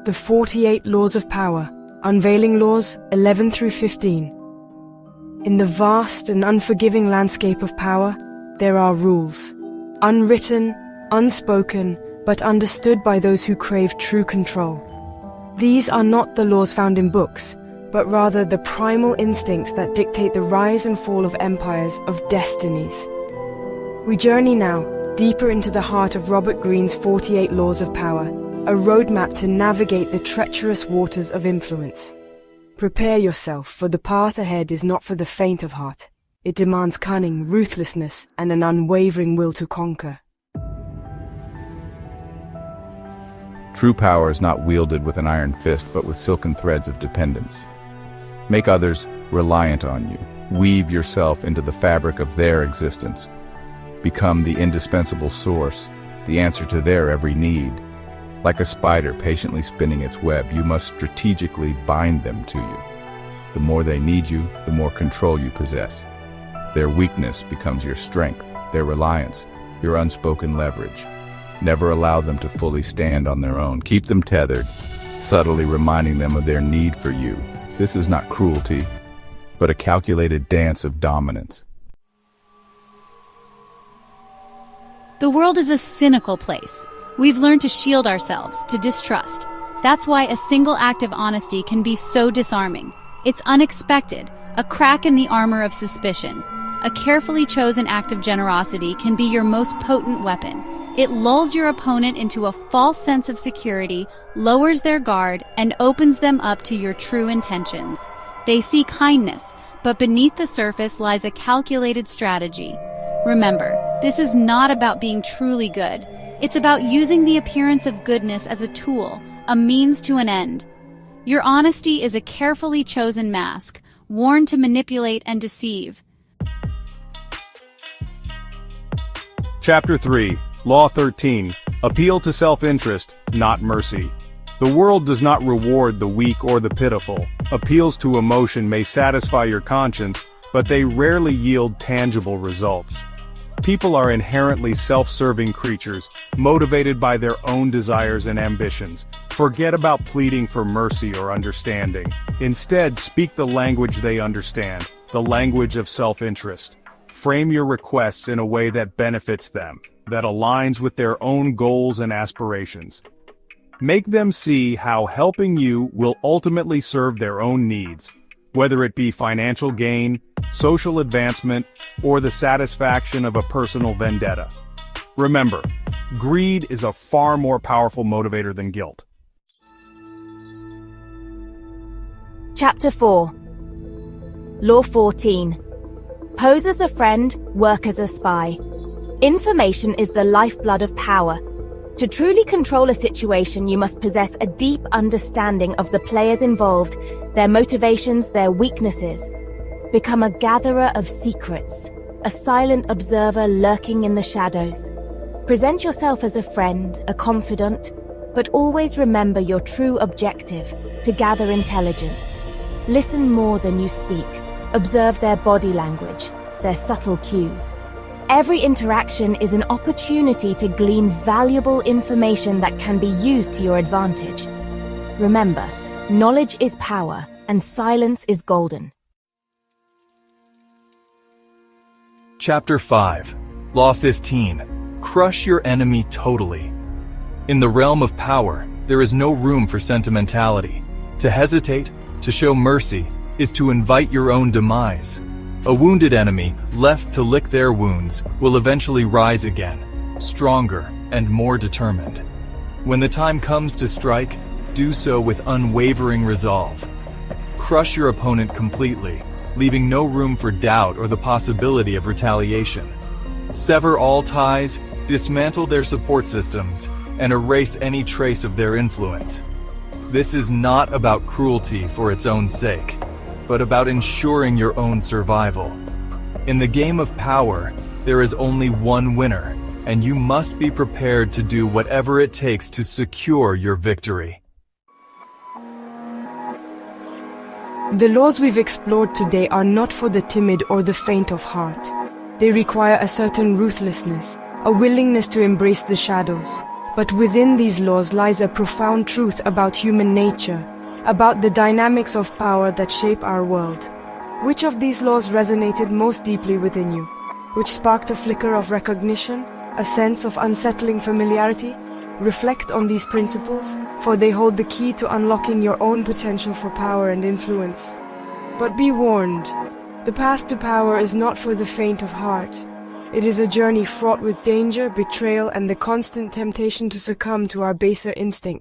The 48 Laws of Power, Unveiling Laws 11 through 15. In the vast and unforgiving landscape of power, there are rules. Unwritten, unspoken, but understood by those who crave true control. These are not the laws found in books, but rather the primal instincts that dictate the rise and fall of empires, of destinies. We journey now deeper into the heart of Robert Greene's 48 Laws of Power, a roadmap to navigate the treacherous waters of influence. Prepare yourself, for the path ahead is not for the faint of heart. It demands cunning, ruthlessness, and an unwavering will to conquer. True power is not wielded with an iron fist, but with silken threads of dependence. Make others reliant on you. Weave yourself into the fabric of their existence. Become the indispensable source, the answer to their every need. Like a spider patiently spinning its web, you must strategically bind them to you. The more they need you, the more control you possess. Their weakness becomes your strength, their reliance, your unspoken leverage. Never allow them to fully stand on their own. Keep them tethered, subtly reminding them of their need for you. This is not cruelty, but a calculated dance of dominance. The world is a cynical place. We've learned to shield ourselves, to distrust. That's why a single act of honesty can be so disarming. It's unexpected, a crack in the armor of suspicion. A carefully chosen act of generosity can be your most potent weapon. It lulls your opponent into a false sense of security, lowers their guard, and opens them up to your true intentions. They see kindness, but beneath the surface lies a calculated strategy. Remember, this is not about being truly good. It's about using the appearance of goodness as a tool, a means to an end. Your honesty is a carefully chosen mask, worn to manipulate and deceive. Chapter 3, Law 13, Appeal to Self-Interest, Not Mercy. The world does not reward the weak or the pitiful. Appeals to emotion may satisfy your conscience, but they rarely yield tangible results. People are inherently self-serving creatures, motivated by their own desires and ambitions. Forget about pleading for mercy or understanding. Instead, speak the language they understand, the language of self-interest. Frame your requests in a way that benefits them, that aligns with their own goals and aspirations. Make them see how helping you will ultimately serve their own needs, whether it be financial gain, social advancement, or the satisfaction of a personal vendetta. Remember, greed is a far more powerful motivator than guilt. Chapter 4. Law 14. Pose as a friend, work as a spy. Information is the lifeblood of power. To truly control a situation, you must possess a deep understanding of the players involved, their motivations, their weaknesses. Become a gatherer of secrets, a silent observer lurking in the shadows. Present yourself as a friend, a confidant, but always remember your true objective, to gather intelligence. Listen more than you speak. Observe their body language, their subtle cues. Every interaction is an opportunity to glean valuable information that can be used to your advantage. Remember, knowledge is power, and silence is golden. Chapter 5, Law 15, Crush your enemy totally. In the realm of power, there is no room for sentimentality. To hesitate, to show mercy, is to invite your own demise. A wounded enemy, left to lick their wounds, will eventually rise again, stronger and more determined. When the time comes to strike, do so with unwavering resolve. Crush your opponent completely, leaving no room for doubt or the possibility of retaliation. Sever all ties, dismantle their support systems, and erase any trace of their influence. This is not about cruelty for its own sake, but about ensuring your own survival. In the game of power, there is only one winner, and you must be prepared to do whatever it takes to secure your victory. The laws we've explored today are not for the timid or the faint of heart. They require a certain ruthlessness, a willingness to embrace the shadows, But within these laws lies a profound truth about human nature, about the dynamics of power that shape our world. Which of these laws resonated most deeply within you? Which sparked a flicker of recognition, a sense of unsettling familiarity? Reflect on these principles, for they hold the key to unlocking your own potential for power and influence. But be warned, the path to power is not for the faint of heart. It is a journey fraught with danger, betrayal, and the constant temptation to succumb to our baser instincts.